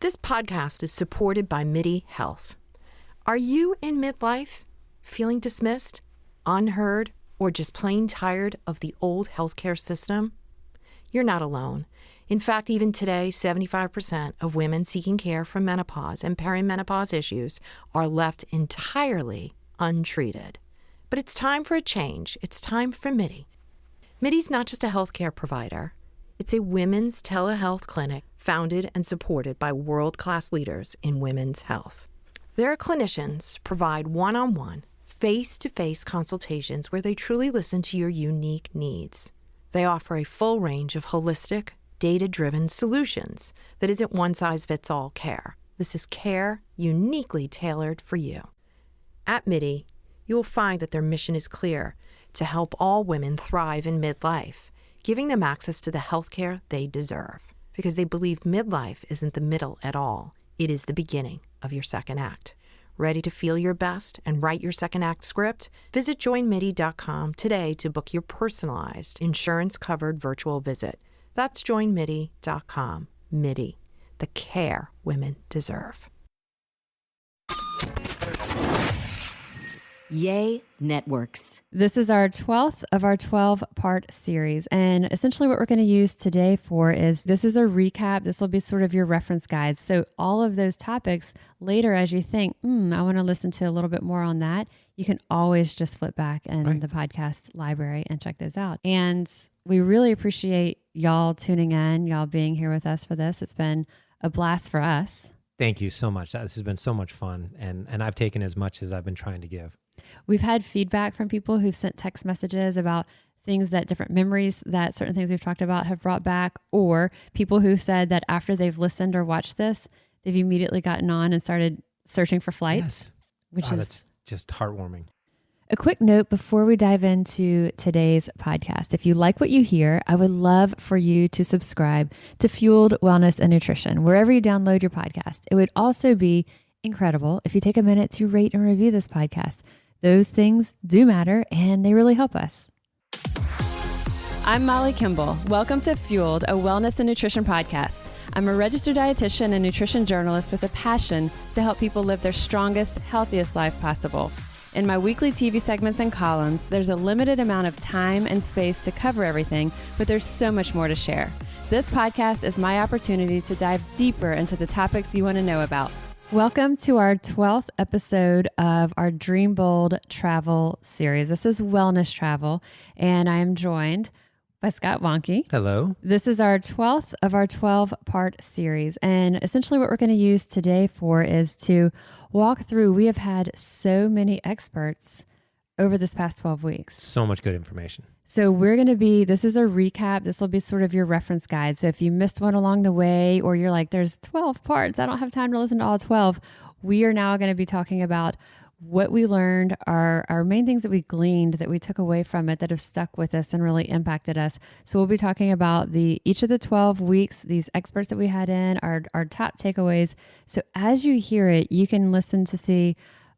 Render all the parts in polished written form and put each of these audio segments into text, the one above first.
This podcast is supported by MIDI Health. Are you in midlife, feeling dismissed, unheard, or just plain tired of the old healthcare system? You're not alone. In fact, even today, 75% of women seeking care for menopause and perimenopause issues are left entirely untreated. But it's time for a change. It's time for MIDI. MIDI's not just a healthcare provider. It's a women's telehealth clinic founded and supported by world-class leaders in women's health. Their clinicians provide one-on-one, face-to-face consultations where they truly listen to your unique needs. They offer a full range of holistic, data-driven solutions that isn't one-size-fits-all care. This is care uniquely tailored for you. At MIDI, you will find that their mission is clear: to help all women thrive in midlife, giving them access to the healthcare they deserve. Because they believe midlife isn't the middle at all. It is the beginning of your second act. Ready to feel your best and write your second act script? Visit joinmidi.com today to book your personalized, insurance-covered virtual visit. That's joinmidi.com. MIDI, the care women deserve. Yay Networks. This is our 12th of our 12-part series. And essentially what we're going to use today this is a recap. This will be sort of your reference guides. So all of those topics later, as you think, I want to listen to a little bit more on that, you can always just flip back in the podcast library and check those out. And we really appreciate y'all tuning in, y'all being here with us for this. It's been a blast for us. Thank you so much. This has been so much fun. And I've taken as much as I've been trying to give. We've had feedback from people who've sent text messages about things that different memories that certain things we've talked about have brought back, or people who said that after they've listened or watched this, they've immediately gotten on and started searching for flights, which is that's just heartwarming. A quick note before we dive into today's podcast. If you like what you hear, I would love for you to subscribe to Fueled Wellness and Nutrition, wherever you download your podcast. It would also be incredible if you take a minute to rate and review this podcast. Those things do matter, and they really help us. I'm Molly Kimball. Welcome to Fueled, a wellness and nutrition podcast. I'm a registered dietitian and nutrition journalist with a passion to help people live their strongest, healthiest life possible. In my weekly TV segments and columns, there's a limited amount of time and space to cover everything, but there's so much more to share. This podcast is my opportunity to dive deeper into the topics you want to know about. Welcome to our 12th episode of our Dream Bold travel series. This is wellness travel, and I am joined by Scott Wanke. Hello. This is our 12th of our 12-part series, and essentially what we're going to use today is to walk through. We have had so many experts over this past 12 weeks. So much good information. So this is a recap. This will be sort of your reference guide. So if you missed one along the way, or you're like, there's 12 parts, I don't have time to listen to all 12. We are now going to be talking about what we learned, our main things that we gleaned, that we took away from it, that have stuck with us and really impacted us. So we'll be talking about each of the 12 weeks, these experts that we had in, our top takeaways. So as you hear it, you can listen to see,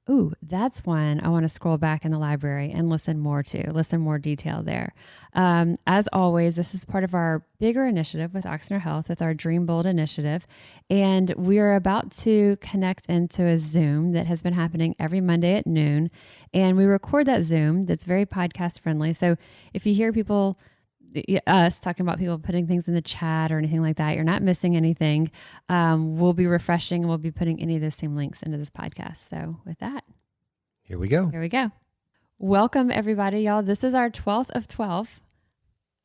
ooh, that's one I want to scroll back in the library and listen more detail there. As always, this is part of our bigger initiative with Oxnard Health, with our Dream Bold initiative. And we are about to connect into a Zoom that has been happening every Monday at noon. And we record that Zoom that's very podcast friendly. So if you hear us talking about people putting things in the chat or anything like that, you're not missing anything. We'll be refreshing, and we'll be putting any of those same links into this podcast. So with that, Here we go. Welcome everybody, y'all. This is our 12th of 12.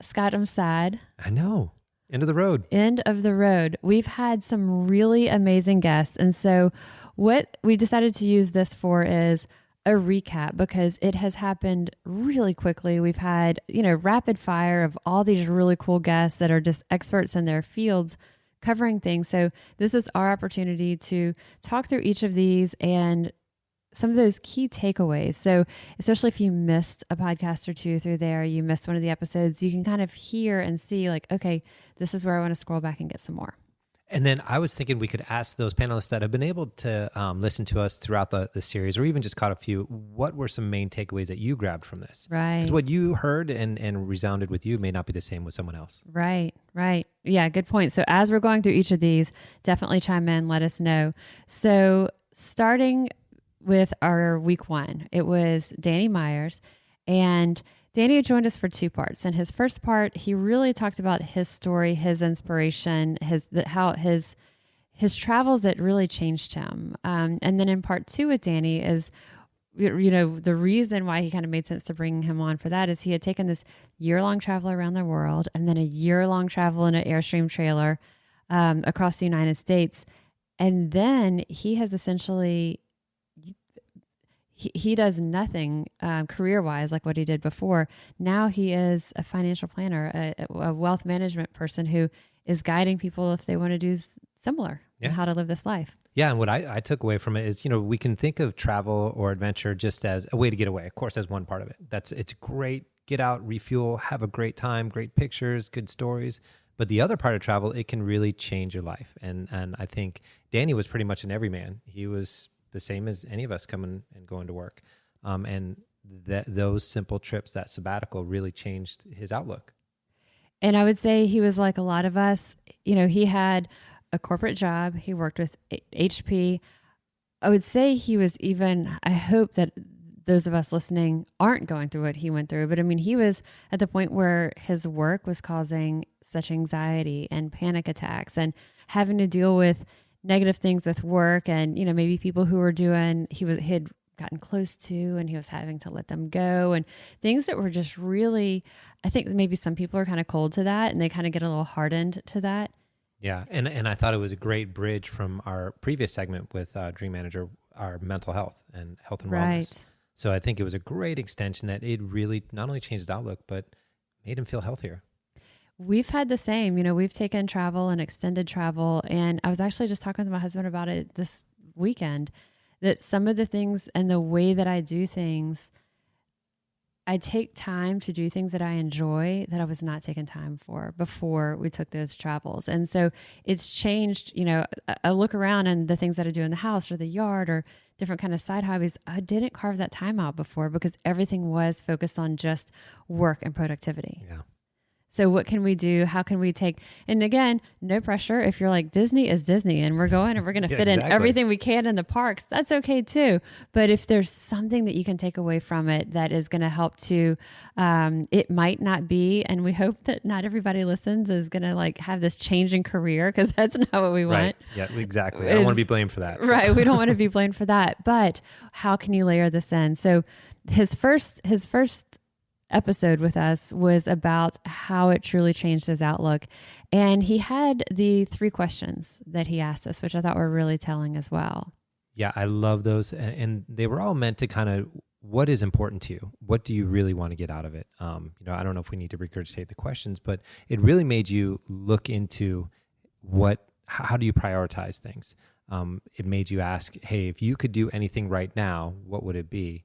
Scott, I'm sad. I know. End of the road. End of the road. We've had some really amazing guests. And so what we decided to use this for is a recap, because it has happened really quickly. We've had, rapid fire of all these really cool guests that are just experts in their fields covering things. So this is our opportunity to talk through each of these and some of those key takeaways. So especially if you missed a podcast or two through there, you missed one of the episodes, you can kind of hear and see like, okay, this is where I want to scroll back and get some more. And then I was thinking we could ask those panelists that have been able to listen to us throughout the series, or even just caught a few, what were some main takeaways that you grabbed from this? Right. Because what you heard and resounded with you may not be the same with someone else. Right. Yeah, good point. So as we're going through each of these, definitely chime in, let us know. So starting with our week 1, it was Danny Myers, and Danny joined us for 2 parts. In his first part, he really talked about his story, his inspiration, how his travels that really changed him. And then in part 2 with Danny is, the reason why he kind of made sense to bring him on for that is he had taken this year-long travel around the world and then a year-long travel in an Airstream trailer across the United States. And then he has essentially, he does nothing career-wise like what he did before. Now he is a financial planner, a wealth management person who is guiding people if they want to do similar and how to live this life. Yeah, and what I took away from it is, we can think of travel or adventure just as a way to get away. Of course, that's one part of it. It's great, get out, refuel, have a great time, great pictures, good stories. But the other part of travel, it can really change your life. And I think Danny was pretty much an everyman. He was the same as any of us coming and going to work. And those simple trips, that sabbatical, really changed his outlook. And I would say he was like a lot of us. He had a corporate job. He worked with HP. I would say he was I hope that those of us listening aren't going through what he went through. But I mean, he was at the point where his work was causing such anxiety and panic attacks and having to deal with negative things with work. And, maybe people who were he had gotten close to, and he was having to let them go, and things that were just really, I think maybe some people are kind of cold to that and they kind of get a little hardened to that. Yeah, and I thought it was a great bridge from our previous segment with Dream Manager, our mental health and wellness. Right. So I think it was a great extension that it really not only changed his outlook, but made him feel healthier. We've had the same, we've taken travel and extended travel. And I was actually just talking to my husband about it this weekend, that some of the things and the way that I do things, I take time to do things that I enjoy that I was not taking time for before we took those travels. And so it's changed, I look around and the things that I do in the house or the yard or different kind of side hobbies, I didn't carve that time out before because everything was focused on just work and productivity. Yeah. So what can we do? How can we take, and again, no pressure. If you're like, Disney is Disney and we're going and we're going to fit in everything we can in the parks, that's okay too. But if there's something that you can take away from it that is going to help to, it might not be, and we hope that not everybody listens is going to like have this change in career, because that's not what we want. Right. Yeah, exactly. I don't want to be blamed for that. So. Right. We don't want to be blamed for that. But how can you layer this in? So his first episode with us was about how it truly changed his outlook. And he had the 3 questions that he asked us, which I thought were really telling as well. Yeah, I love those. And they were all meant to kind of, what is important to you? What do you really want to get out of it? I don't know if we need to regurgitate the questions, but it really made you look into how do you prioritize things? It made you ask, hey, if you could do anything right now, what would it be?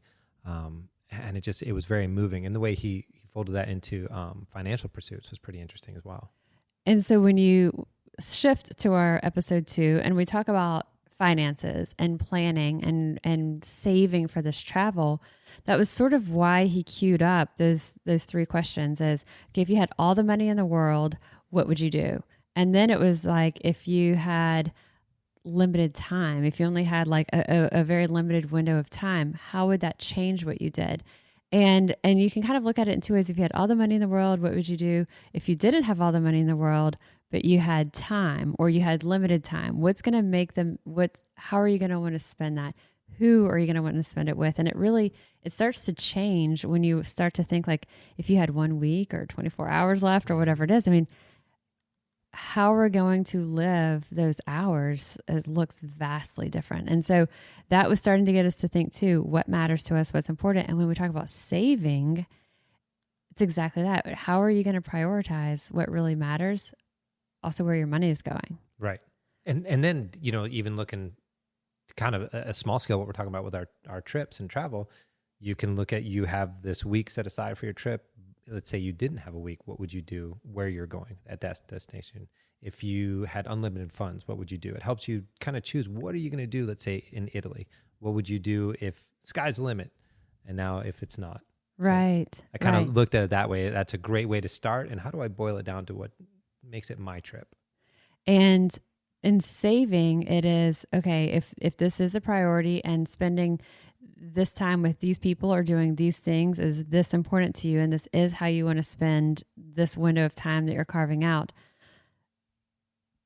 And it was very moving. And the way he folded that into financial pursuits was pretty interesting as well. And so when you shift to our episode 2 and we talk about finances and planning and saving for this travel, that was sort of why he queued up those 3 questions is, okay, if you had all the money in the world, what would you do? And then it was like, if you had limited time, if you only had like a very limited window of time, how would that change what you did? And you can kind of look at it in 2 ways. If you had all the money in the world, what would you do? If you didn't have all the money in the world, but you had time or you had limited time, what's going to make how are you going to want to spend that? Who are you going to want to spend it with? And it starts to change when you start to think like, if you had 1 week or 24 hours left or whatever it is, I mean, how we're going to live those hours, it looks vastly different. And so that was starting to get us to think too, what matters to us, what's important. And when we talk about saving, it's exactly that. But how are you going to prioritize what really matters? Also where your money is going. Right. And then, even looking kind of a small scale, what we're talking about with our trips and travel, you can look at, you have this week set aside for your trip. let's say you didn't have a week, what would you do where you're going at that destination? If you had unlimited funds, what would you do? It helps you kind of choose, what are you going to do, let's say in Italy? What would you do if sky's the limit? And now if it's not. Right. So I kind of looked at it that way. That's a great way to start. And how do I boil it down to what makes it my trip? And in saving, it is, okay, if this is a priority and spending this time with these people or doing these things is this important to you, and this is how you want to spend this window of time that you're carving out.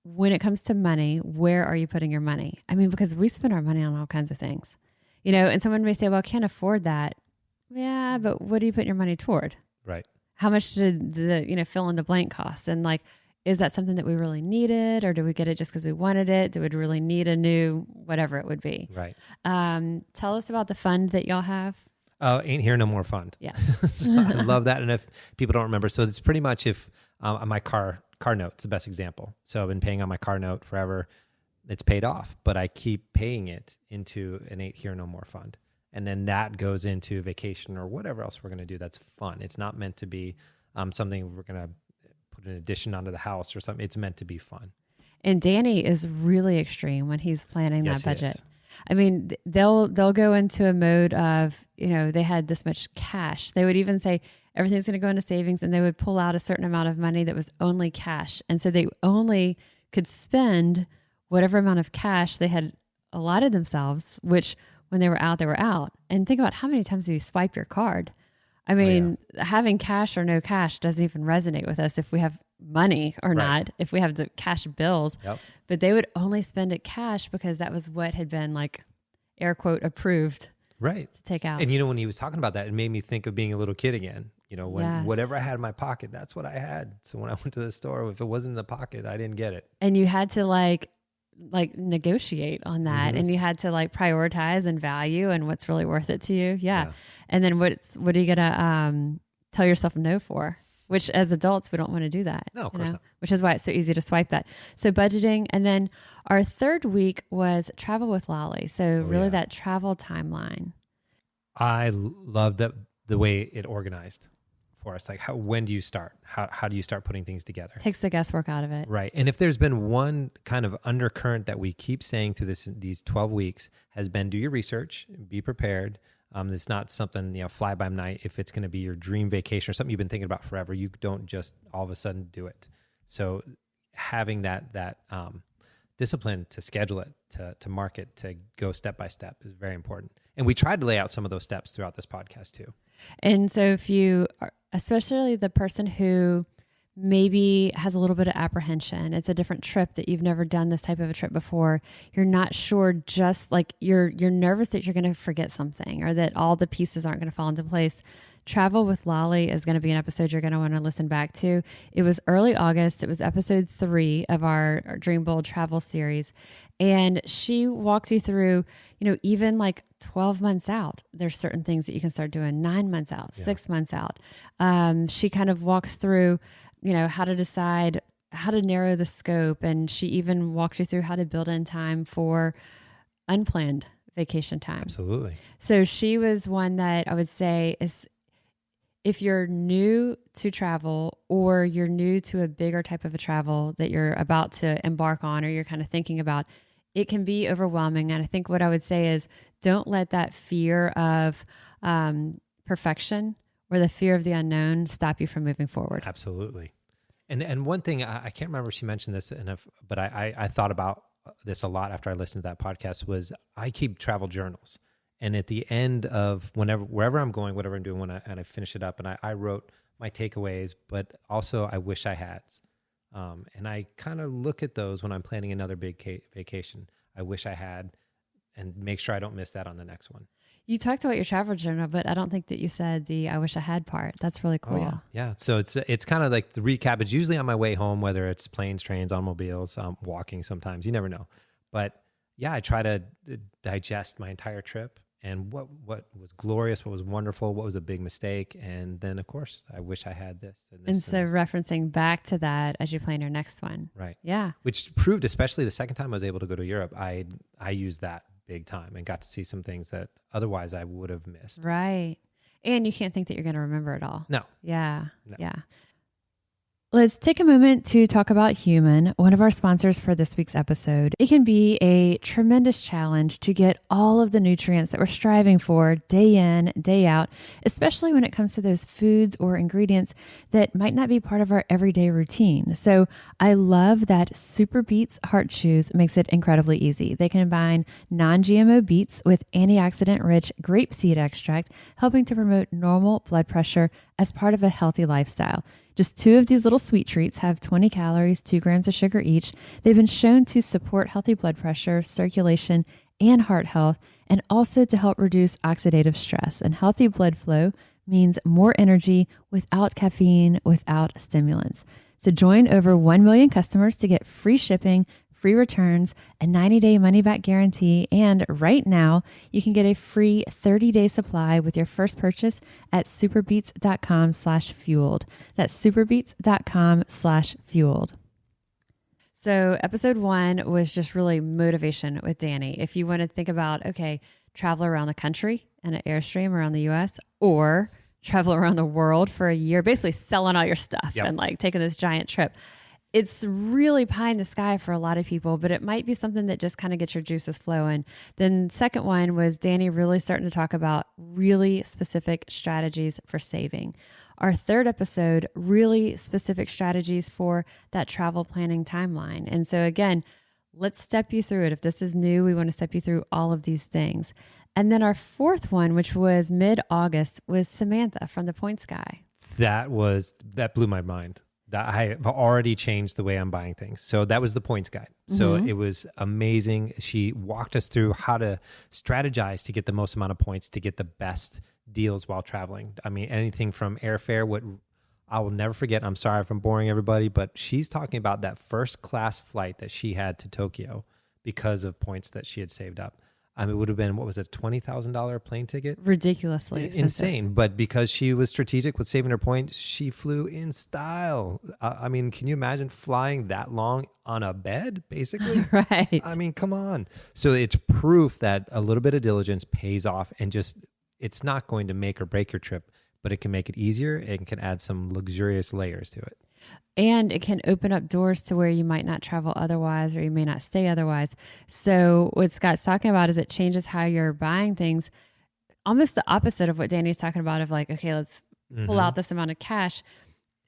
When it comes to money, where are you putting your money? I mean, because we spend our money on all kinds of things, and someone may say, well, I can't afford that. Yeah, but what do you put your money toward? Right. How much did the, fill in the blank cost? And like, is that something that we really needed, or do we get it just because we wanted it? Do we really need a new, whatever it would be? Right. Tell us about the fund that y'all have. Ain't Here No More Fund. Yes. So I love that. And if people don't remember, so it's pretty much if my car note, it's the best example. So I've been paying on my car note forever. It's paid off, but I keep paying it into an Ain't Here No More Fund. And then that goes into vacation or whatever else we're going to do. That's fun. It's not meant to be something we're going to put an addition onto the house or something. It's meant to be fun. And Danny is really extreme when he's planning that budget. Is. I mean, they'll go into a mode of, they had this much cash. They would even say everything's going to go into savings, and they would pull out a certain amount of money that was only cash. And so they only could spend whatever amount of cash they had allotted themselves, which when they were out, they were out. And think about how many times do you swipe your card? I mean, having cash or no cash doesn't even resonate with us if we have money or not, if we have the cash bills. Yep. But they would only spend it cash because that was what had been like, air quote, approved to take out. And when he was talking about that, it made me think of being a little kid again. When whatever I had in my pocket, that's what I had. So when I went to the store, if it wasn't in the pocket, I didn't get it. And you had to like negotiate on that, Mm-hmm. and you had to like prioritize and value and what's really worth it to you. Yeah. And then what are you gonna tell yourself no for? Which as adults, we don't want to do that. No, of course not. Which is why it's so easy to swipe that. So budgeting. And then our third week was travel with Lolly. So that travel timeline. I love the way it organized for us. Like when do you start? How do you start putting things together? Takes the guesswork out of it. Right. And if there's been one kind of undercurrent that we keep saying through these 12 weeks has been, do your research, be prepared. It's not something, fly by night. If it's going to be your dream vacation or something you've been thinking about forever, you don't just all of a sudden do it. So having that discipline to schedule it, to mark it, to go step by step is very important. And we tried to lay out some of those steps throughout this podcast too. And so if you are, especially the person who maybe has a little bit of apprehension, it's a different trip that you've never done this type of a trip before. You're not sure, just like you're nervous that you're going to forget something or that all the pieces aren't going to fall into place. Travel with Lolly is going to be an episode you're going to want to listen back to. It was early August. It was episode 3 of our Dream Bold travel series. And she walked you through, even like 12 months out, there's certain things that you can start doing. 9 months out, 6 months out. She kind of walks through, how to decide how to narrow the scope. And she even walks you through how to build in time for unplanned vacation time. Absolutely. So she was one that I would say is, if you're new to travel or you're new to a bigger type of a travel that you're about to embark on or you're kind of thinking about, it can be overwhelming. And I think what I would say is don't let that fear of perfection or the fear of the unknown stop you from moving forward. Absolutely. And one thing, I can't remember if she mentioned this but I thought about this a lot after I listened to that podcast, was I keep travel journals. And at the end of wherever I'm going, whatever I'm doing, and I finish it up, and I wrote my takeaways, but also I wish I had. And I kind of look at those when I'm planning another big vacation. I wish I had, and make sure I don't miss that on the next one. You talked about your travel journal, but I don't think that you said the I wish I had part. That's really cool. Oh, yeah. So it's kind of like the recap. It's usually on my way home, whether it's planes, trains, automobiles, walking sometimes. You never know. But yeah, I try to digest my entire trip. And what was glorious, what was wonderful, what was a big mistake. And then, of course, I wish I had this. And so referencing back to that as you plan your next one. Right. Yeah. Which proved, especially the second time I was able to go to Europe, I used that big time and got to see some things that otherwise I would have missed. Right. And you can't think that you're going to remember it all. No. Yeah. No. Yeah. Let's take a moment to talk about Human, one of our sponsors for this week's episode. It can be a tremendous challenge to get all of the nutrients that we're striving for day in, day out, especially when it comes to those foods or ingredients that might not be part of our everyday routine. So I love that Super Beets Heart Chews makes it incredibly easy. They combine non-GMO beets with antioxidant-rich grapeseed extract, helping to promote normal blood pressure as part of a healthy lifestyle. Just 2 of these little sweet treats have 20 calories, 2 grams of sugar each. They've been shown to support healthy blood pressure, circulation, and heart health, and also to help reduce oxidative stress. And healthy blood flow means more energy without caffeine, without stimulants. So join over 1 million customers to get free shipping, free returns, a 90-day money-back guarantee, and right now, you can get a free 30-day supply with your first purchase at superbeets.com/fueled. That's superbeets.com/fueled. So episode 1 was just really motivation with Danny. If you want to think about, okay, travel around the country and an Airstream around the U.S., or travel around the world for a year, basically selling all your stuff and like taking this giant trip. It's really pie in the sky for a lot of people, but it might be something that just kind of gets your juices flowing. Then second one was Danny really starting to talk about really specific strategies for saving. Our third episode, really specific strategies for that travel planning timeline. And so again, let's step you through it. If this is new, we want to step you through all of these things. And then our fourth one, which was mid-August, was Samantha from the Points Guy. That blew my mind. That I have already changed the way I'm buying things. So that was the points guide. So it was amazing. She walked us through how to strategize to get the most amount of points to get the best deals while traveling. I mean, anything from airfare, what I will never forget. I'm sorry if I'm boring everybody, but she's talking about that first class flight that she had to Tokyo because of points that she had saved up. I mean, it would have been, what was it, $20,000 plane ticket? Ridiculously expensive. Insane. But because she was strategic with saving her points, she flew in style. I mean, can you imagine flying that long on a bed, basically? Right. I mean, come on. So it's proof that a little bit of diligence pays off, and just, it's not going to make or break your trip, but it can make it easier and can add some luxurious layers to it. And it can open up doors to where you might not travel otherwise, or you may not stay otherwise. So what Scott's talking about is it changes how you're buying things, almost the opposite of what Danny's talking about of like, okay, let's pull out this amount of cash,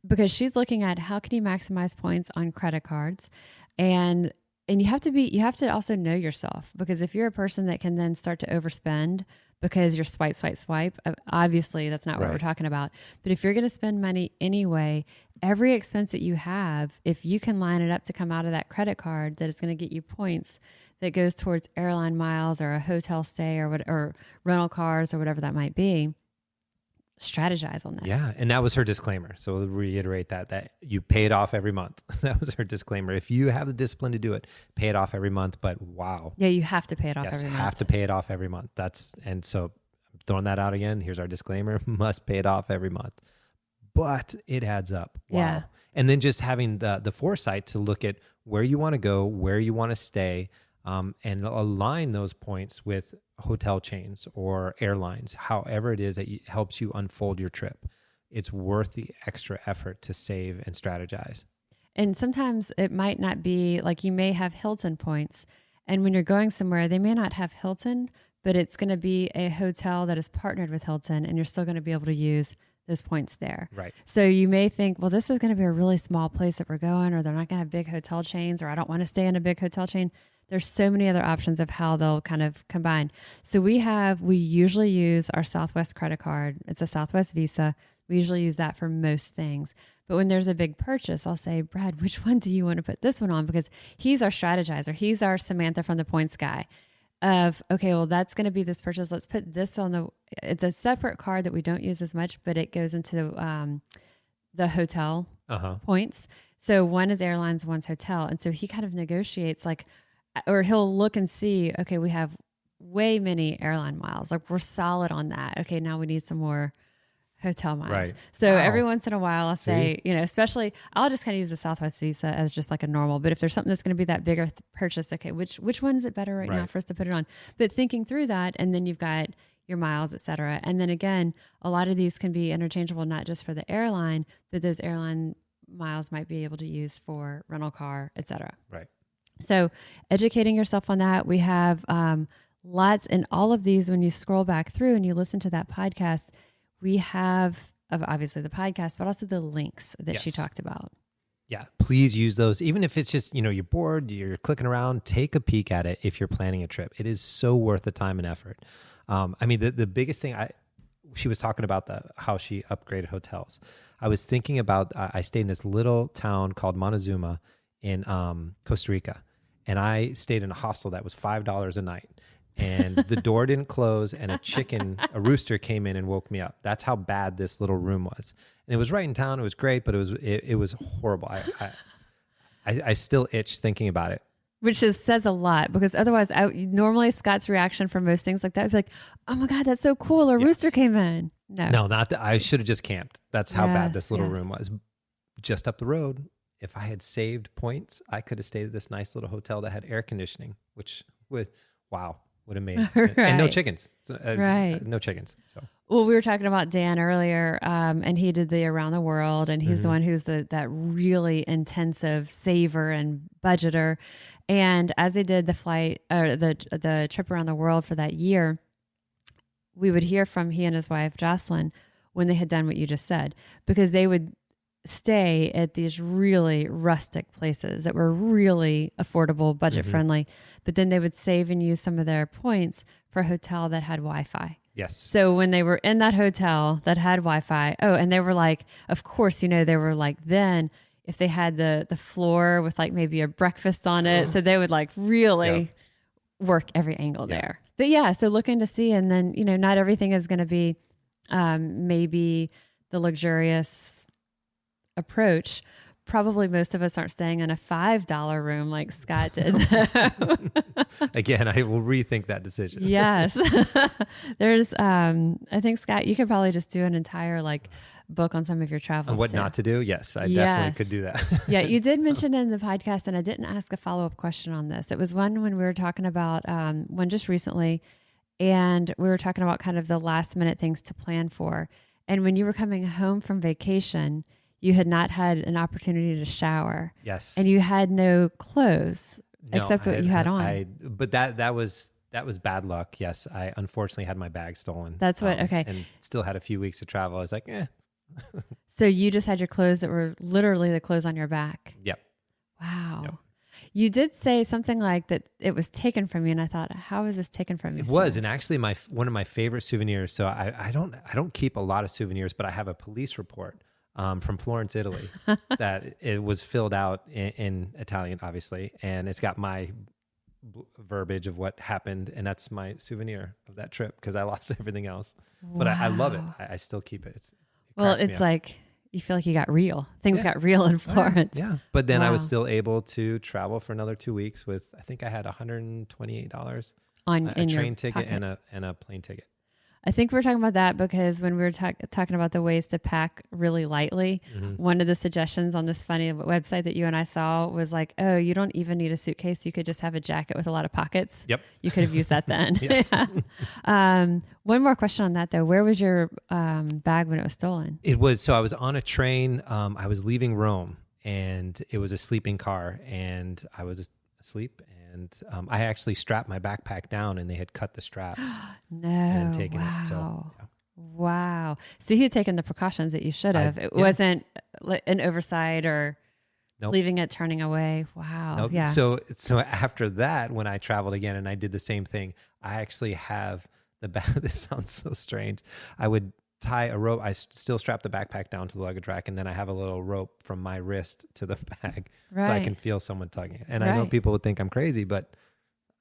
because she's looking at how can you maximize points on credit cards. And you have to also know yourself, because if you're a person that can then start to overspend because you're swipe, obviously that's not what we're talking about. But if you're going to spend money anyway, every expense that you have, if you can line it up to come out of that credit card that is going to get you points that goes towards airline miles or a hotel stay or rental cars or whatever that might be, strategize on this. Yeah, and that was her disclaimer. So we'll reiterate that you pay it off every month. That was her disclaimer. If you have the discipline to do it, pay it off every month. But wow. Yeah, you have to pay it off every month. Yes, have to pay it off every month. And so I'm throwing that out again. Here's our disclaimer. Must pay it off every month. But it adds up. Wow. Yeah. And then just having the foresight to look at where you want to go, where you want to stay, and align those points with hotel chains or airlines, however it is that helps you unfold your trip. It's worth the extra effort to save and strategize. And sometimes it might not be like, you may have Hilton points, and when you're going somewhere, they may not have Hilton, but it's going to be a hotel that is partnered with Hilton, and you're still going to be able to use those points there. Right. So you may think, well, this is going to be a really small place that we're going, or they're not going to have big hotel chains, or I don't want to stay in a big hotel chain. There's so many other options of how they'll kind of combine. So we usually use our Southwest credit card. It's a Southwest Visa. We usually use that for most things. But when there's a big purchase, I'll say, Brad, which one do you want to put this one on? Because he's our strategizer. He's our Samantha from the Points Guy of, okay, well, that's going to be this purchase. Let's put this on it's a separate card that we don't use as much, but it goes into the hotel points. So one is airlines, one's hotel. And so he kind of negotiates or he'll look and see, okay, we have way many airline miles. Like, we're solid on that. Okay, now we need some more hotel miles. Right. So every once in a while I'll say, especially I'll just kind of use the Southwest Visa as just like a normal, but if there's something that's going to be that bigger purchase, okay, which one is it better right now for us to put it on? But thinking through that, and then you've got, your miles, et cetera. And then again, a lot of these can be interchangeable, not just for the airline, but those airline miles might be able to use for rental car, et cetera. Right. So educating yourself on that. We have lots in all of these. When you scroll back through and you listen to that podcast, we have obviously the podcast, but also the links that she talked about. Yeah, please use those. Even if it's just, you're bored, you're clicking around, take a peek at it if you're planning a trip. It is so worth the time and effort. I mean, the biggest thing, she was talking about how she upgraded hotels. I was thinking about, I stayed in this little town called Montezuma in Costa Rica, and I stayed in a hostel that was $5 a night. And the door didn't close, and a rooster came in and woke me up. That's how bad this little room was. And it was right in town. It was great, but it was horrible. I still itch thinking about it. Which says a lot, because otherwise, normally Scott's reaction for most things like that would be like, "Oh my God, that's so cool! A rooster came in." No, not that. I should have just camped. That's how bad this little room was. Just up the road, if I had saved points, I could have stayed at this nice little hotel that had air conditioning, which would have made Right. and no chickens. Right. No chickens. So. Well, we were talking about Dan earlier, and he did the around the world, and he's the one who's that really intensive saver and budgeter. And as they did the flight or the trip around the world for that year, we would hear from he and his wife Jocelyn when they had done what you just said, because they would stay at these really rustic places that were really affordable, budget friendly, but then they would save and use some of their points for a hotel that had Wi-Fi. Yes. So when they were in that hotel that had Wi-Fi, and they were like, of course, they were like, then if they had the floor with like maybe a breakfast on it, so they would like really work every angle there. But so looking to see, and then, not everything is going to be maybe the luxurious approach. Probably most of us aren't staying in a $5 room like Scott did. Again, I will rethink that decision. Yes. There's, I think, Scott, you could probably just do an entire book on some of your travels. On what too. not to do? Yes, I definitely could do that. Yeah, you did mention in the podcast, and I didn't ask a follow-up question on this. It was one when we were talking about one just recently, and we were talking about kind of the last minute things to plan for. And when you were coming home from vacation, you had not had an opportunity to shower. Yes. And you had no clothes except what you had on. But that was bad luck. Yes. I unfortunately had my bag stolen. That's what, okay. And still had a few weeks of travel. I was like, So you just had your clothes that were literally the clothes on your back. Yep. Wow. Yep. You did say something like that it was taken from you, and I thought, how is this taken from you? It was, and actually one of my favorite souvenirs. So I don't keep a lot of souvenirs, but I have a police report from Florence, Italy, that it was filled out in Italian, obviously, and it's got my verbiage of what happened, and that's my souvenir of that trip because I lost everything else. Wow. But I love it. I still keep it. It's like you feel like you got real. Things got real in Florence. Yeah. But then I was still able to travel for another 2 weeks with, I think I had $128 on a train ticket and a plane ticket. I think we're talking about that because when we were talking about the ways to pack really lightly, one of the suggestions on this funny website that you and I saw was like, oh, you don't even need a suitcase. You could just have a jacket with a lot of pockets. Yep. You could have used that then. Yes. One more question on that though. Where was your bag when it was stolen? So I was on a train. I was leaving Rome and it was a sleeping car and I was asleep. And I actually strapped my backpack down and they had cut the straps and taken it. So, yeah. Wow. So you had taken the precautions that you should have. It wasn't an oversight or leaving it turning away. Wow. Nope. Yeah. So after that, when I traveled again and I did the same thing, I actually have the back. This sounds so strange. I would tie a rope. I still strap the backpack down to the luggage rack, and then I have a little rope from my wrist to the bag, so I can feel someone tugging it. And I know people would think I'm crazy, but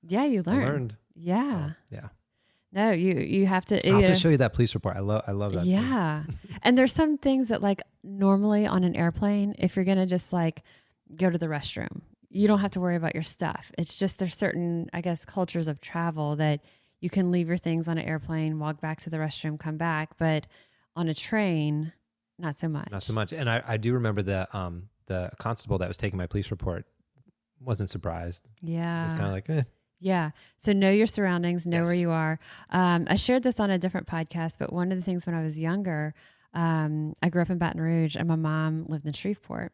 you learned. I learned. Yeah. So, yeah. No, you have to. I'll have to show you that police report. I love that. Yeah. And there's some things that normally on an airplane, if you're gonna just go to the restroom, you don't have to worry about your stuff. It's just there's certain, I guess, cultures of travel that you can leave your things on an airplane, walk back to the restroom, come back. But on a train, not so much. Not so much. And I do remember the constable that was taking my police report wasn't surprised. Yeah. It's kind of like, Yeah. So know your surroundings, know Yes. where you are. I shared this on a different podcast, but one of the things when I was younger, I grew up in Baton Rouge and my mom lived in Shreveport.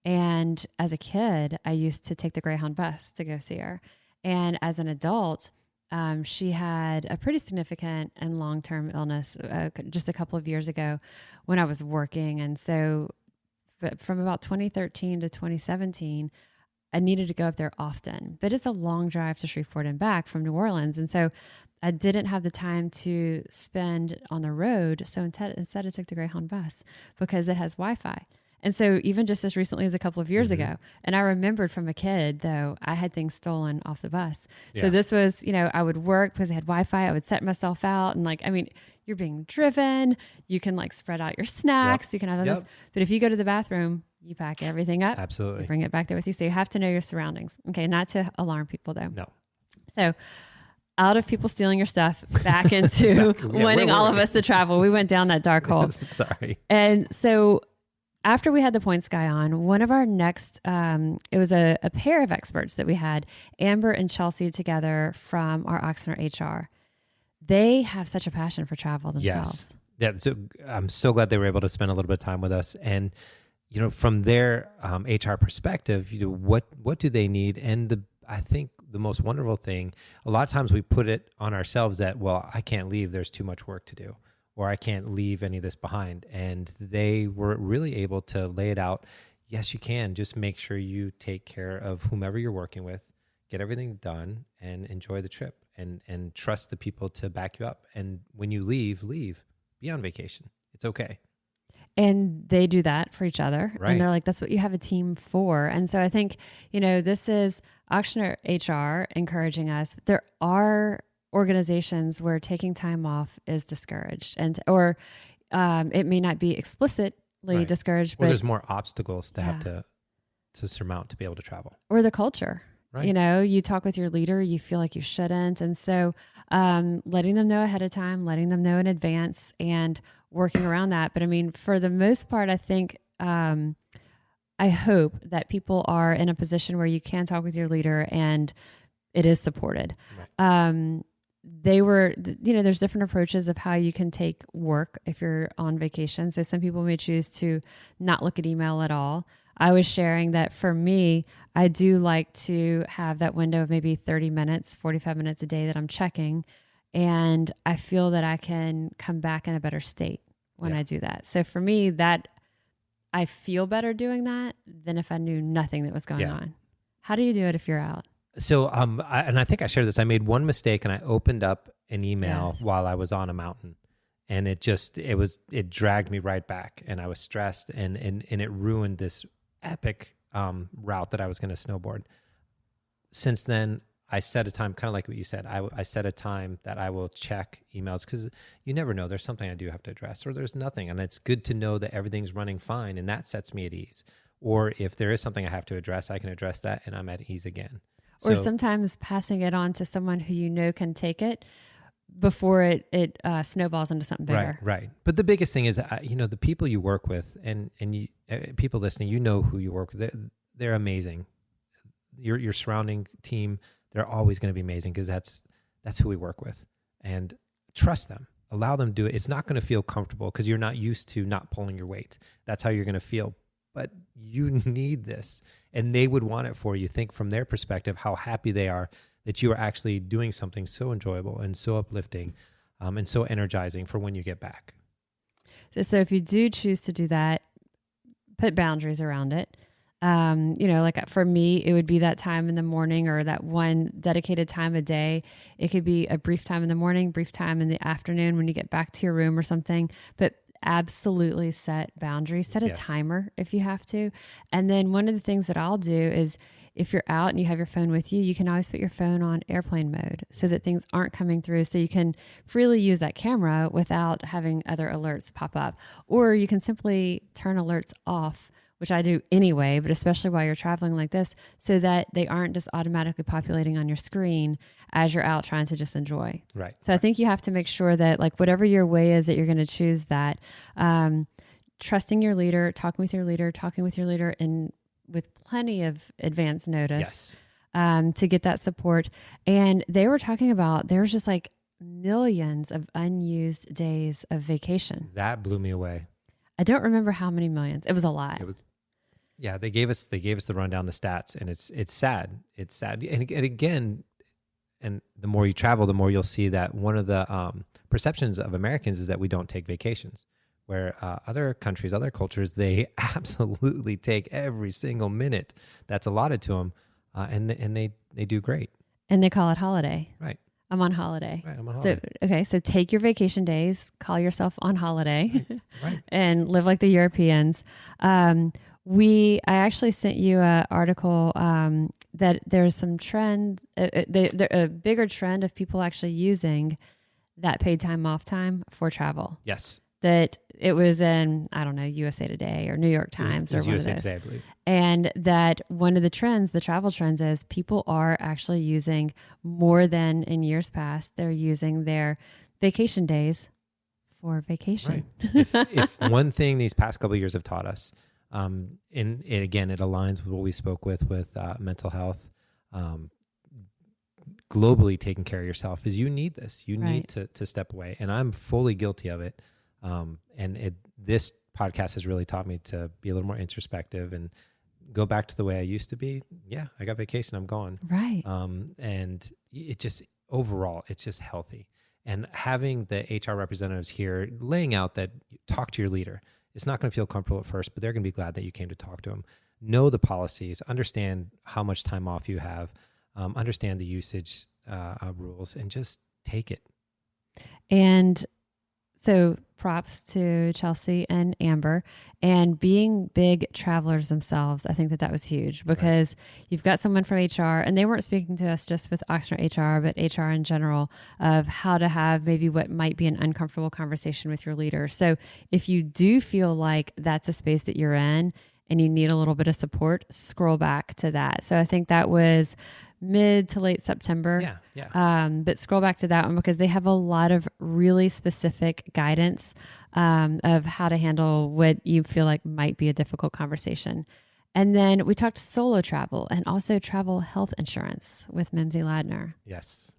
And as a kid, I used to take the Greyhound bus to go see her. And as an adult, she had a pretty significant and long-term illness just a couple of years ago when I was working. And so from about 2013 to 2017, I needed to go up there often, but it's a long drive to Shreveport and back from New Orleans. And so I didn't have the time to spend on the road. So instead I took the Greyhound bus because it has Wi-Fi. And so even just as recently as a couple of years ago, and I remembered from a kid, though, I had things stolen off the bus. So this was, I would work because I had Wi-Fi. I would set myself out and you're being driven. You can spread out your snacks. You can have this. But if you go to the bathroom, you pack everything up. Absolutely. You bring it back there with you. So you have to know your surroundings. Okay. Not to alarm people though. No. So out of people stealing your stuff back into wanting all of us to travel. We went down that dark hole. Sorry. And so after we had the Points guy on, one of our next, it was a pair of experts that we had, Amber and Chelsea together from our Oxnard HR. They have such a passion for travel themselves. Yes. Yeah. So I'm so glad they were able to spend a little bit of time with us. And, from their HR perspective, what do they need? And I think the most wonderful thing, a lot of times we put it on ourselves that, well, I can't leave. There's too much work to do, or I can't leave any of this behind. And they were really able to lay it out. Yes, you can. Just make sure you take care of whomever you're working with, get everything done, and enjoy the trip, and trust the people to back you up. And when you leave, be on vacation. It's okay. And they do that for each other. Right. And they're like, that's what you have a team for. And so I think, this is Oxnard HR encouraging us. There are organizations where taking time off is discouraged, or it may not be explicitly discouraged, but there's more obstacles to have to surmount to be able to travel. Or the culture. Right. You talk with your leader, you feel like you shouldn't. And so letting them know ahead of time, letting them know in advance, and working around that. But for the most part, I think, I hope that people are in a position where you can talk with your leader and it is supported. Right. There's different approaches of how you can take work if you're on vacation. So some people may choose to not look at email at all. I was sharing that for me, I do like to have that window of maybe 30 minutes, 45 minutes a day that I'm checking. And I feel that I can come back in a better state when I do that. So for me, that I feel better doing that than if I knew nothing that was going on. How do you do it if you're out? So, I think I shared this. I made one mistake and I opened up an email while I was on a mountain, and it dragged me right back, and I was stressed, and it ruined this epic route that I was going to snowboard. Since then, I set a time, kind of like what you said. I set a time that I will check emails, because you never know. There's something I do have to address, or there's nothing. And it's good to know that everything's running fine, and that sets me at ease. Or if there is something I have to address, I can address that, and I'm at ease again. Or sometimes passing it on to someone who can take it before it snowballs into something bigger. Right. But the biggest thing is, the people you work with, and you, people listening, who you work with. They're amazing. Your surrounding team, they're always going to be amazing, because that's who we work with. And trust them. Allow them to do it. It's not going to feel comfortable because you're not used to not pulling your weight. That's how you're going to feel. But you need this, and they would want it for you. Think from their perspective how happy they are that you are actually doing something so enjoyable and so uplifting, and so energizing for when you get back. So if you do choose to do that, put boundaries around it. Like for me, it would be that time in the morning, or that one dedicated time a day. It could be a brief time in the morning, brief time in the afternoon when you get back to your room or something. But absolutely set boundaries, set a timer if you have to. And then one of the things that I'll do is, if you're out and you have your phone with you, you can always put your phone on airplane mode so that things aren't coming through. So you can freely use that camera without having other alerts pop up. Or you can simply turn alerts off, which I do anyway, but especially while you're traveling like this, so that they aren't just automatically populating on your screen as you're out trying to just enjoy. Right. So I think you have to make sure that, like, whatever your way is that you're going to choose, that trusting your leader, talking with your leader, and with plenty of advance notice. to get that support. And they were talking about there's just like millions of unused days of vacation. That blew me away. I don't remember how many millions. It was a lot. It was, yeah. They gave us the rundown, the stats, and it's sad. It's sad. And again, and the more you travel, the more you'll see that one of the perceptions of Americans is that we don't take vacations. Where other countries, other cultures, they absolutely take every single minute that's allotted to them, and they do great. And they call it holiday. Right. I'm on holiday. Right. I'm on holiday. So take your vacation days, call yourself on holiday, Right. and live like the Europeans. I actually sent you an article that there's some trend, a bigger trend of people actually using that paid time off time for travel. Yes. That it was in, I don't know, USA Today or New York Times it was or one USA of those. Today, I believe. And that one of the trends, the travel trends, is people are actually using more than in years past. They're using their vacation days for vacation. Right. if one thing these past couple of years have taught us, and again, it aligns with what we spoke with mental health, globally taking care of yourself, is you need this. You need to step away. And I'm fully guilty of it. This podcast has really taught me to be a little more introspective and go back to the way I used to be. Yeah, I got vacation, I'm gone. Right. And it just, overall, it's just healthy. And having the HR representatives here laying out that talk to your leader. It's not going to feel comfortable at first, but they're going to be glad that you came to talk to them. Know the policies, understand how much time off you have, understand the usage rules, and just take it. And so props to Chelsea and Amber, and being big travelers themselves. I think that was huge because you've got someone from HR, and they weren't speaking to us just with Oxnard HR, but HR in general, of how to have maybe what might be an uncomfortable conversation with your leader. So if you do feel like that's a space that you're in and you need a little bit of support, scroll back to that. So I think that was mid to late September. Yeah. But scroll back to that one because they have a lot of really specific guidance of how to handle what you feel like might be a difficult conversation. And then we talked solo travel and also travel health insurance with Mimsy Ladner. Yes.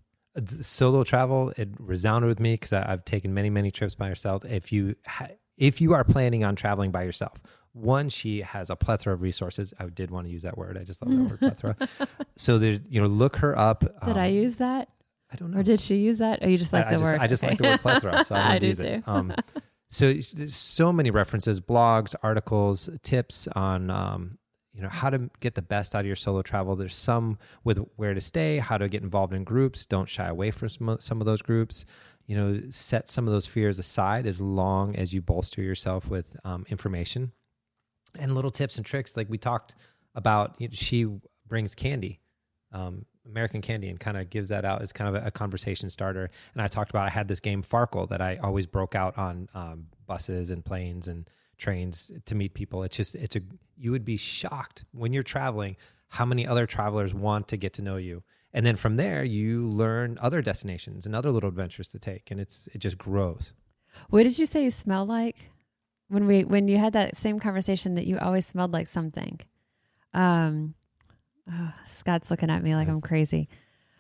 Solo travel, it resounded with me because I've taken many, many trips by yourself. If you are planning on traveling by yourself, one, she has a plethora of resources. I did want to use that word. I just love that word, plethora. So there's, look her up. Did I use that? I don't know. Or did she use that? Or you just like the word? I just like the word plethora. So I do use too. It. So there's so many references, blogs, articles, tips on, how to get the best out of your solo travel. There's some with where to stay, how to get involved in groups. Don't shy away from some of those groups. Set some of those fears aside as long as you bolster yourself with information. And little tips and tricks, like we talked about, she brings candy, American candy, and kind of gives that out as kind of a conversation starter. And I talked about, I had this game Farkle that I always broke out on buses and planes and trains to meet people. You would be shocked when you're traveling how many other travelers want to get to know you. And then from there, you learn other destinations and other little adventures to take. And it just grows. What did you say you smell like? When you had that same conversation that you always smelled like something. Scott's looking at me like I'm crazy.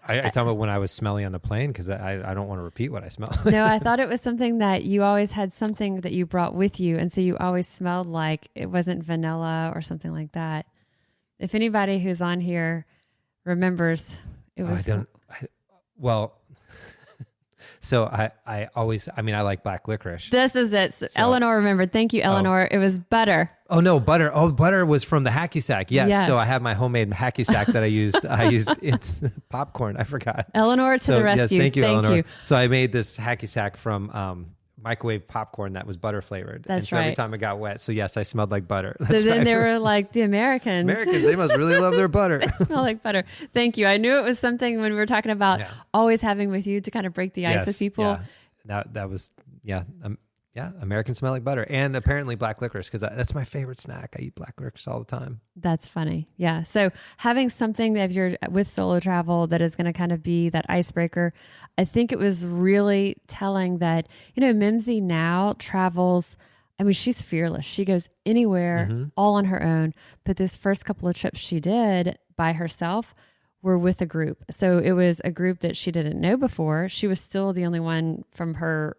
I talk about when I was smelly on the plane because I don't want to repeat what I smelled. No, I thought it was something that you always had something that you brought with you. And so you always smelled like it wasn't vanilla or something like that. If anybody who's on here remembers, it was... So I like black licorice. This is it. So Eleanor remembered. Thank you, Eleanor. It was butter. Oh no, butter. Oh, butter was from the hacky sack. Yes. So I have my homemade hacky sack that I used. It's popcorn. I forgot. Eleanor to the rescue. Yes, thank you, Eleanor. So I made this hacky sack from microwave popcorn that was butter flavored. That's right. Every time it got wet. So yes, I smelled like butter. So then they were like the Americans. They must really love their butter. They smell like butter. Thank you. I knew it was something when we were talking about always having with you to kind of break the ice with people. Yeah. That was, Americans smell like butter, and apparently black licorice, because that's my favorite snack. I eat black licorice all the time. That's funny. Yeah. So having something that if you're with solo travel that is going to kind of be that icebreaker, I think it was really telling that, Mimsy now travels. I mean, she's fearless. She goes anywhere all on her own. But this first couple of trips she did by herself were with a group. So it was a group that she didn't know before. She was still the only one from her,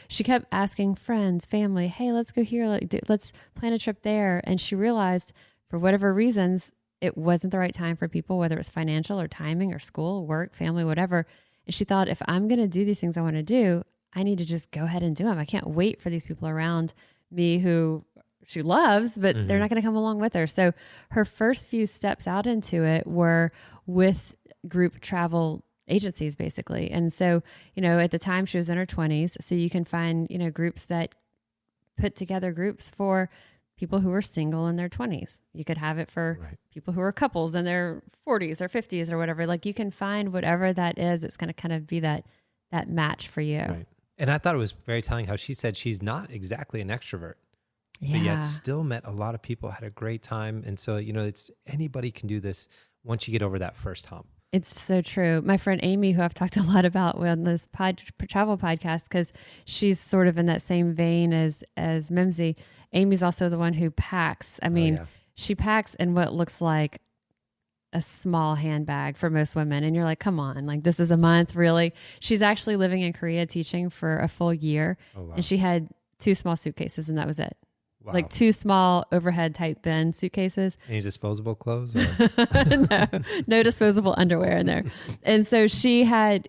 she kept asking friends, family, hey, let's go here. Let's plan a trip there. And she realized for whatever reasons, it wasn't the right time for people, whether it's financial or timing or school, work, family, whatever. And she thought, if I'm going to do these things I want to do, I need to just go ahead and do them. I can't wait for these people around me who she loves, but they're not going to come along with her. So her first few steps out into it were with group travel agencies, basically. And so, at the time she was in her 20s. So you can find, groups that put together groups for people who are single in their 20s. You could have it for people who are couples in their 40s or 50s or whatever. Like you can find whatever that is. It's going to kind of be that match for you. Right. And I thought it was very telling how she said she's not exactly an extrovert. But yet still met a lot of people, had a great time. And so, it's anybody can do this once you get over that first hump. It's so true. My friend Amy, who I've talked a lot about on this travel podcast, because she's sort of in that same vein as Mimsy. Amy's also the one who packs. I mean, she packs in what looks like a small handbag for most women. And you're like, come on, like this is a month, really? She's actually living in Korea teaching for a full year. Oh, wow. And she had 2 small suitcases and that was it. Wow. Like 2 small overhead type bin suitcases. Any disposable clothes? Or? No disposable underwear in there. And so she had,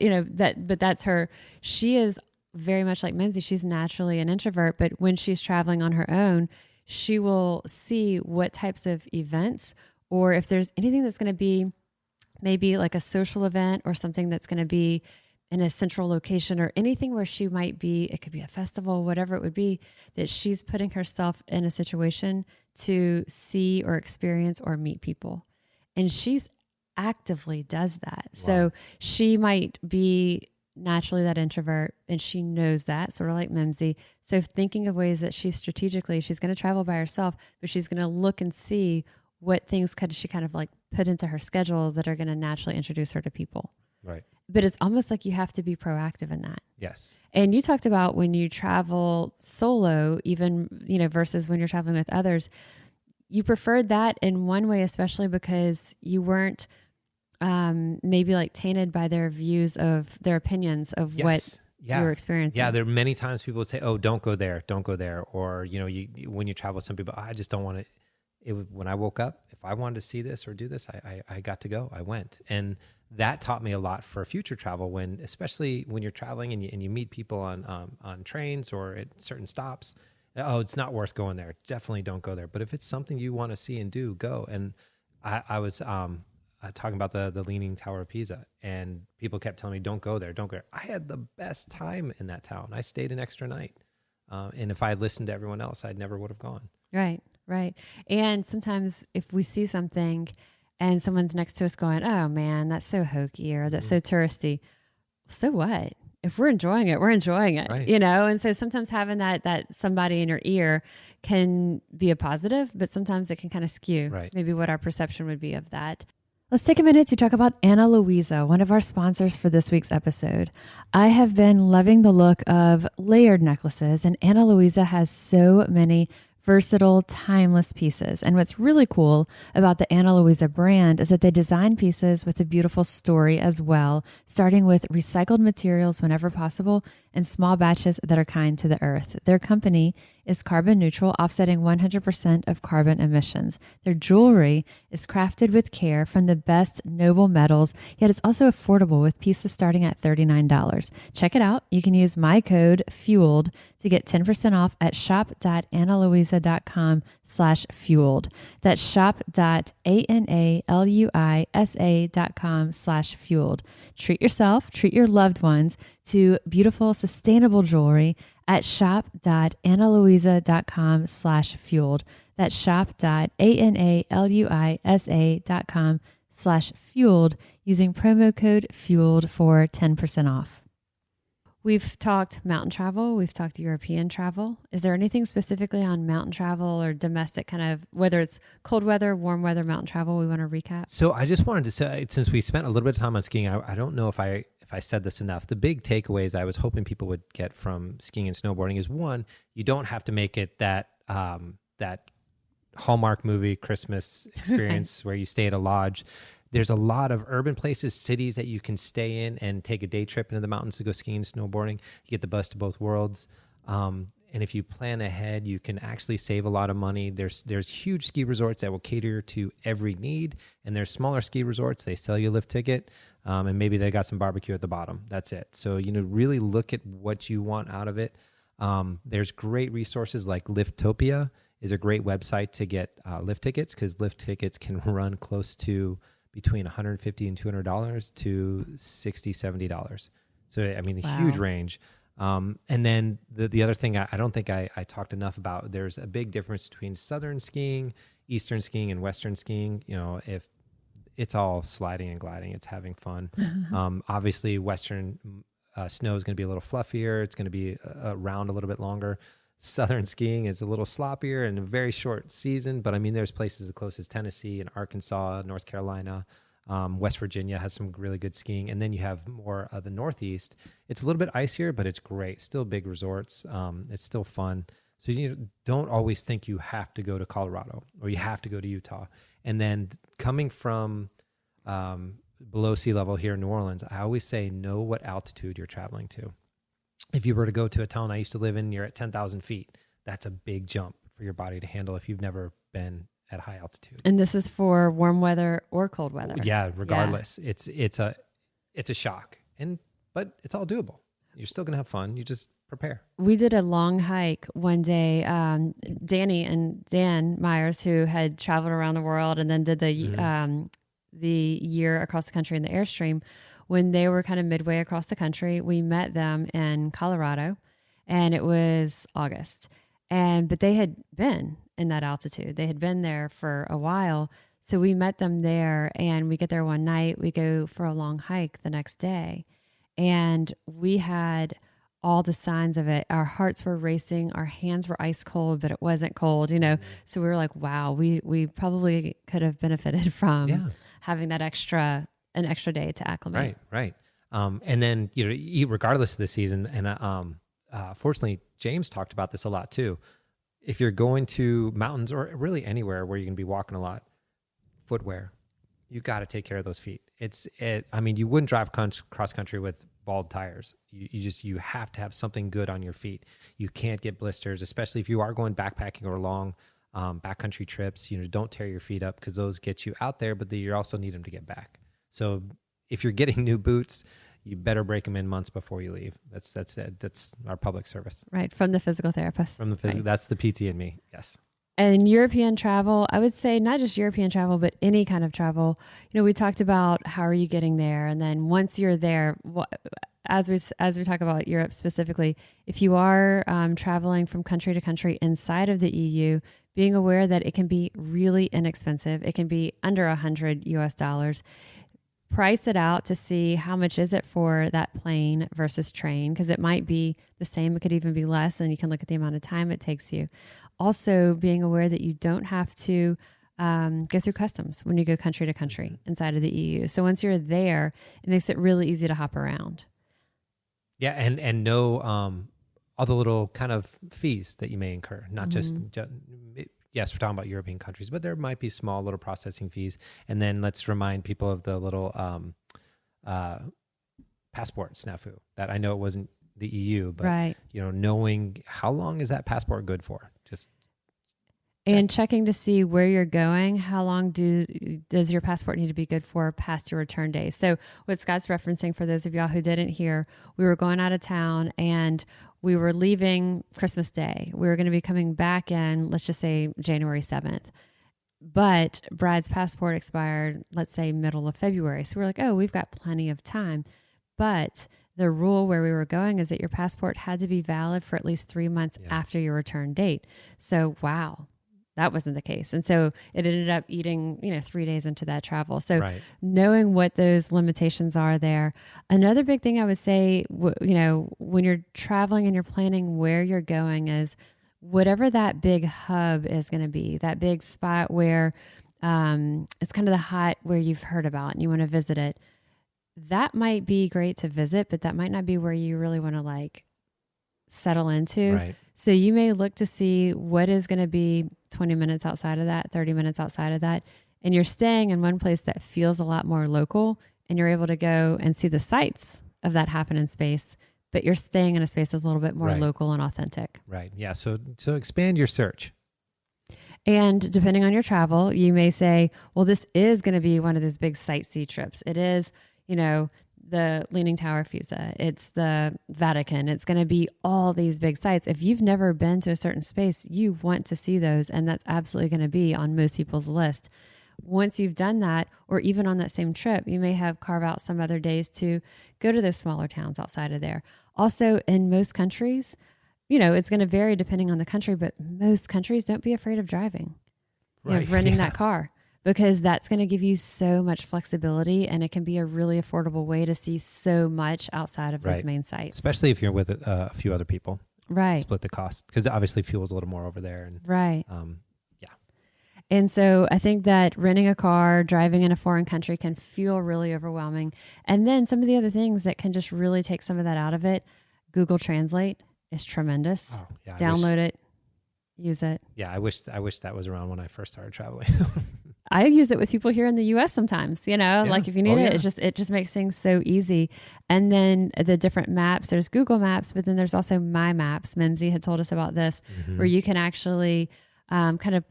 but that's her. She is very much like Mimsy. She's naturally an introvert, but when she's traveling on her own, she will see what types of events, or if there's anything that's going to be maybe like a social event or something that's going to be in a central location or anything where she might be, it could be a festival, whatever it would be, that she's putting herself in a situation to see or experience or meet people. And she's actively does that. Wow. So she might be naturally that introvert and she knows that, sort of like Mimsy. So thinking of ways that she's going to travel by herself, but she's going to look and see what things could she kind of like put into her schedule that are going to naturally introduce her to people. Right. But it's almost like you have to be proactive in that. Yes. And you talked about when you travel solo, even, versus when you're traveling with others, you preferred that in one way, especially because you weren't maybe like tainted by their views of their opinions of what you were experiencing. Yeah. There are many times people would say, oh, don't go there. Or, when you travel, some people, I just don't want to. When I woke up, if I wanted to see this or do this, I got to go. I went. And that taught me a lot for future travel, especially when you're traveling and you meet people on trains or at certain stops. Oh, it's not worth going there. Definitely don't go there. But if it's something you want to see and do, go. And I was talking about the Leaning Tower of Pisa, and people kept telling me, don't go there, don't go there. I had the best time in that town. I stayed an extra night. And if I had listened to everyone else, I never would have gone. Right. And sometimes if we see something and someone's next to us going, oh man, that's so hokey or that's so touristy. So what? If we're enjoying it, we're enjoying it, right. And so sometimes having that somebody in your ear can be a positive, but sometimes it can kind of skew maybe what our perception would be of that. Let's take a minute to talk about Ana Luisa, one of our sponsors for this week's episode. I have been loving the look of layered necklaces, and Ana Luisa has so many versatile, timeless pieces. And what's really cool about the Ana Luisa brand is that they design pieces with a beautiful story as well, starting with recycled materials whenever possible and small batches that are kind to the earth. Their company is carbon neutral, offsetting 100% of carbon emissions. Their jewelry is crafted with care from the best noble metals, yet it's also affordable with pieces starting at $39. Check it out. You can use my code FUELED to get 10% off at shop.analuisa.com/fueled. That's shop.analuisa.com/fueled. Treat yourself, treat your loved ones to beautiful, sustainable jewelry at shop.analuisa.com/fueled. That's shop.analuisa.com/fueled using promo code FUELED for 10% off. We've talked mountain travel. We've talked European travel. Is there anything specifically on mountain travel or domestic kind of, whether it's cold weather, warm weather, mountain travel, we want to recap? So I just wanted to say, since we spent a little bit of time on skiing, I don't know if I said this enough. The big takeaways I was hoping people would get from skiing and snowboarding is, one, you don't have to make it that Hallmark movie Christmas experience where you stay at a lodge. There's a lot of urban places, cities that you can stay in and take a day trip into the mountains to go skiing, snowboarding. You get the best of both worlds. And if you plan ahead, you can actually save a lot of money. There's huge ski resorts that will cater to every need, and there's smaller ski resorts. They sell you a lift ticket, and maybe they got some barbecue at the bottom. That's it. So, really look at what you want out of it. There's great resources like Liftopia is a great website to get lift tickets, because lift tickets can run close to between $150 and $200 to $60, $70. So, I mean, a huge range. And then the other thing I don't think I talked enough about, there's a big difference between southern skiing, eastern skiing, and western skiing. If it's all sliding and gliding, it's having fun. Obviously, western snow is going to be a little fluffier. It's going to be around a little bit longer. Southern skiing is a little sloppier and a very short season. But I mean, there's places as close as Tennessee and Arkansas, North Carolina. West Virginia has some really good skiing. And then you have more of the Northeast. It's a little bit icier, but it's great. Still big resorts. It's still fun. So you don't always think you have to go to Colorado or you have to go to Utah. And then coming from below sea level here in New Orleans, I always say know what altitude you're traveling to. If you were to go to a town I used to live in, you're at 10,000 feet. That's a big jump for your body to handle if you've never been at high altitude. And this is for warm weather or cold weather. Yeah, regardless. Yeah. It's a shock. But it's all doable. You're still going to have fun. You just prepare. We did a long hike one day. Danny and Dan Myers, who had traveled around the world and then did the year across the country in the Airstream, when they were kind of midway across the country, we met them in Colorado, and it was August. But they had been in that altitude. They had been there for a while. So we met them there, and we get there one night. We go for a long hike the next day, and we had all the signs of it. Our hearts were racing. Our hands were ice cold, but it wasn't cold, So we were like, wow, we probably could have benefited from having an extra day to acclimate. Right. And then, regardless of the season, and fortunately, James talked about this a lot too. If you're going to mountains or really anywhere where you're going to be walking a lot, footwear, you got to take care of those feet. You wouldn't drive cross country with bald tires. You have to have something good on your feet. You can't get blisters, especially if you are going backpacking or long backcountry trips. Don't tear your feet up, because those get you out there, but you also need them to get back. So if you're getting new boots, you better break them in months before you leave. That's it. That's our public service. Right. From the physical therapist. Right. That's the PT in me. Yes. And European travel, I would say not just European travel, but any kind of travel. We talked about how are you getting there? And then once you're there, as we talk about Europe specifically, if you are traveling from country to country inside of the EU, being aware that it can be really inexpensive. It can be under $100 US. Price it out to see how much is it for that plane versus train, because it might be the same. It could even be less, and you can look at the amount of time it takes you. Also, being aware that you don't have to go through customs when you go country to country inside of the EU. So once you're there, it makes it really easy to hop around. Yeah, and know all the little kind of fees that you may incur, not just yes, we're talking about European countries, but there might be small little processing fees. And then let's remind people of the little passport snafu that I know it wasn't the EU, but knowing how long is that passport good for? Just and checking to see where you're going. How long does your passport need to be good for past your return day? So what Scott's referencing, for those of y'all who didn't hear, we were going out of town and we were leaving Christmas Day. We were going to be coming back in, let's just say January 7th. But Brad's passport expired, let's say middle of February. So we're like, oh, we've got plenty of time. But the rule where we were going is that your passport had to be valid for at least 3 months after your return date. So, wow, that wasn't the case. And so it ended up eating, 3 days into that travel. So knowing what those limitations are there. Another big thing I would say, when you're traveling and you're planning where you're going, is whatever that big hub is going to be, that big spot where it's kind of the hot where you've heard about and you want to visit it. That might be great to visit, but that might not be where you really want to settle into. Right. So you may look to see what is going to be 20 minutes outside of that, 30 minutes outside of that, and you're staying in one place that feels a lot more local, and you're able to go and see the sights of that happen in space, but you're staying in a space that's a little bit more Right. local and authentic. Right. Yeah. So expand your search. And depending on your travel, you may say, well, this is going to be one of those big sightsee trips. It is, the Leaning Tower of Pisa. It's the Vatican. It's going to be all these big sites. If you've never been to a certain space, you want to see those. And that's absolutely going to be on most people's list. Once you've done that, or even on that same trip, you may have carve out some other days to go to those smaller towns outside of there. Also, in most countries, it's going to vary depending on the country, but most countries, don't be afraid of driving, Right. renting Yeah. that car, because that's going to give you so much flexibility, and it can be a really affordable way to see so much outside of those Right. main sites. Especially if you're with a few other people. Right. Split the cost, because obviously fuel's a little more over there. And Right. yeah. And so I think that renting a car, driving in a foreign country can feel really overwhelming. And then some of the other things that can just really take some of that out of it, Google Translate is tremendous. Oh, yeah. Download it, use it. Yeah. I wish that was around when I first started traveling. I use it with people here in the US sometimes, like if you need Oh, it, yeah. it just makes things so easy. And then the different maps, there's Google Maps, but then there's also My Maps. Mimsy had told us about this, where you can actually kind of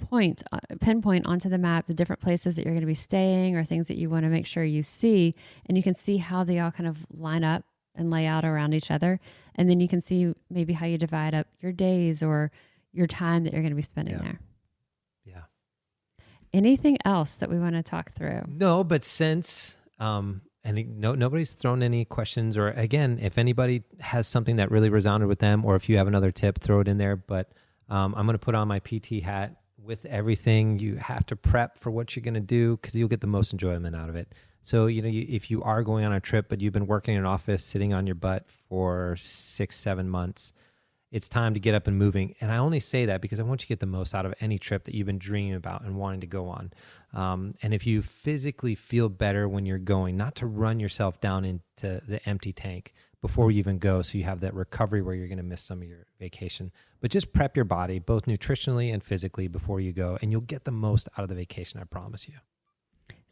pinpoint onto the map the different places that you're going to be staying or things that you want to make sure you see. And you can see how they all kind of line up and lay out around each other. And then you can see maybe how you divide up your days or your time that you're going to be spending there. Yeah. Anything else that we want to talk through? No, but since nobody's thrown any questions, or again, if anybody has something that really resounded with them, or if you have another tip, throw it in there. But I'm going to put on my PT hat. With everything, you have to prep for what you're going to do, because you'll get the most enjoyment out of it. So, if you are going on a trip, but you've been working in an office, sitting on your butt for 6-7 months, it's time to get up and moving. And I only say that because I want you to get the most out of any trip that you've been dreaming about and wanting to go on. And if you physically feel better when you're going, not to run yourself down into the empty tank before you even go, so you have that recovery where you're going to miss some of your vacation, but just prep your body both nutritionally and physically before you go, and you'll get the most out of the vacation, I promise you.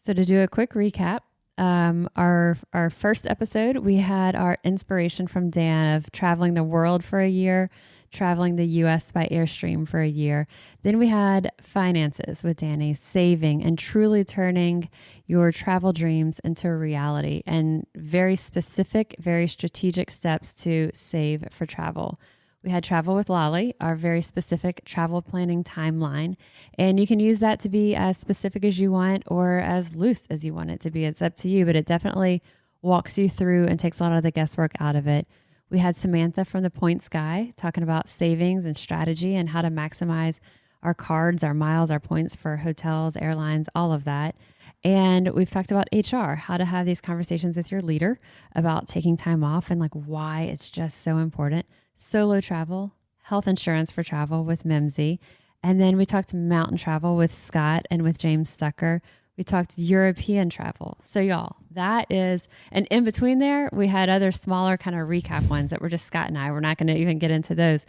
So to do a quick recap, our first episode, we had our inspiration from Dan of traveling the world for a year, traveling the U.S. by Airstream for a year. Then we had finances with Danny, saving and truly turning your travel dreams into a reality, and very specific, very strategic steps to save for travel. We had travel with Lolly, our very specific travel planning timeline. And you can use that to be as specific as you want or as loose as you want it to be. It's up to you, but it definitely walks you through and takes a lot of the guesswork out of it. We had Samantha from the Points Guy talking about savings and strategy and how to maximize our cards, our miles, our points for hotels, airlines, all of that. And we've talked about HR, how to have these conversations with your leader about taking time off and like why it's just so important. Solo travel, health insurance for travel with Mimsy. And then we talked mountain travel with Scott and with James Stucker. We talked European travel. So y'all, that is, and in between there, we had other smaller kind of recap ones that were just Scott and I. We're not going to even get into those.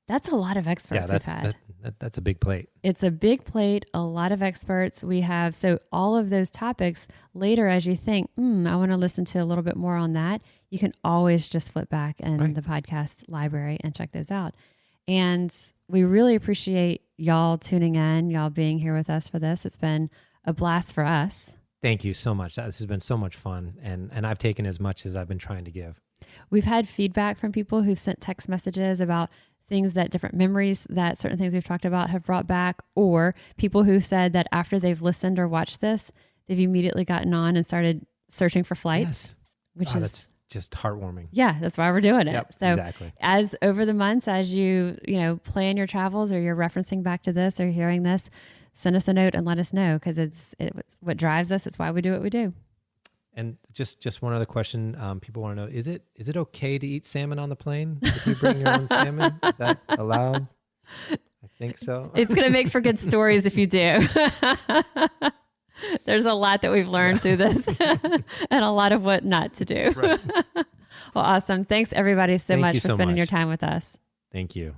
That's a lot of experts we've had. That's a big plate. It's a big plate, a lot of experts we have. So all of those topics later, as you think, I want to listen to a little bit more on that, you can always just flip back in the podcast library and check those out. And we really appreciate y'all tuning in, y'all being here with us for this. It's been a blast for us. Thank you so much. This has been so much fun. And I've taken as much as I've been trying to give. We've had feedback from people who've sent text messages about things that different memories that certain things we've talked about have brought back, or people who said that after they've listened or watched this, they've immediately gotten on and started searching for flights, which is that's just heartwarming. Yeah, that's why we're doing it. Yep, so exactly. As over the months, as you plan your travels or you're referencing back to this or hearing this, send us a note and let us know, because it's what drives us. It's why we do what we do. And just one other question. People want to know, is it okay to eat salmon on the plane? If you bring your own salmon, is that allowed? I think so. It's going to make for good stories if you do. There's a lot that we've learned through this and a lot of what not to do. Right. Well, awesome. Thanks everybody so much for spending your time with us. Thank you.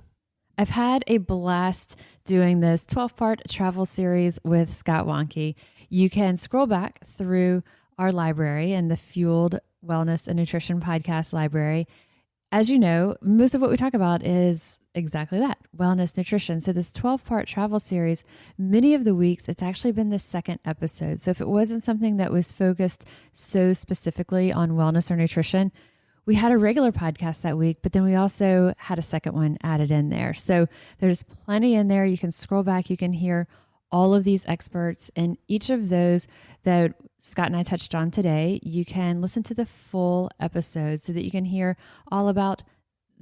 I've had a blast doing this 12-part travel series with Scott Wanke. You can scroll back through our library and the Fueled Wellness and Nutrition podcast library. As you know, most of what we talk about is exactly that, wellness, nutrition. So this 12-part travel series, many of the weeks, it's actually been the second episode. So if it wasn't something that was focused so specifically on wellness or nutrition, we had a regular podcast that week, but then we also had a second one added in there. So there's plenty in there. You can scroll back. You can hear all of these experts, and each of those that Scott and I touched on today, you can listen to the full episode so that you can hear all about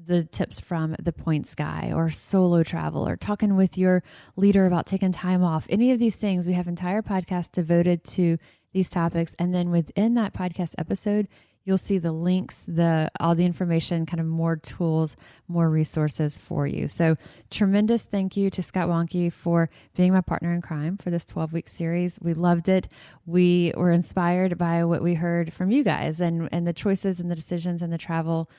the tips from the points guy or solo travel or talking with your leader about taking time off. Any of these things, we have entire podcasts devoted to these topics. And then within that podcast episode, you'll see the links, all the information, kind of more tools, more resources for you. So tremendous thank you to Scott Wanke for being my partner in crime for this 12-week series. We loved it. We were inspired by what we heard from you guys and the choices and the decisions and the travel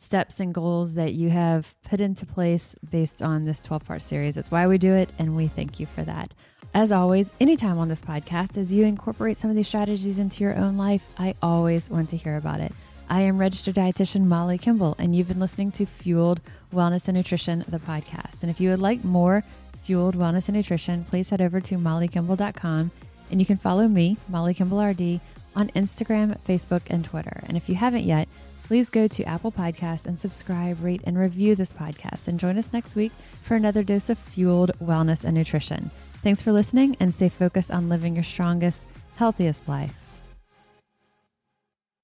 steps and goals that you have put into place based on this 12-part series. It's why we do it, and we thank you for that. As always, anytime on this podcast, as you incorporate some of these strategies into your own life, I always want to hear about it. I am registered dietitian Molly Kimball, and you've been listening to Fueled Wellness and Nutrition, the podcast. And if you would like more Fueled Wellness and Nutrition, please head over to mollykimball.com, and you can follow me, Molly Kimball RD, on Instagram, Facebook, and Twitter. And if you haven't yet, please go to Apple Podcasts and subscribe, rate, and review this podcast. And join us next week for another dose of Fueled Wellness and Nutrition. Thanks for listening, and stay focused on living your strongest, healthiest life.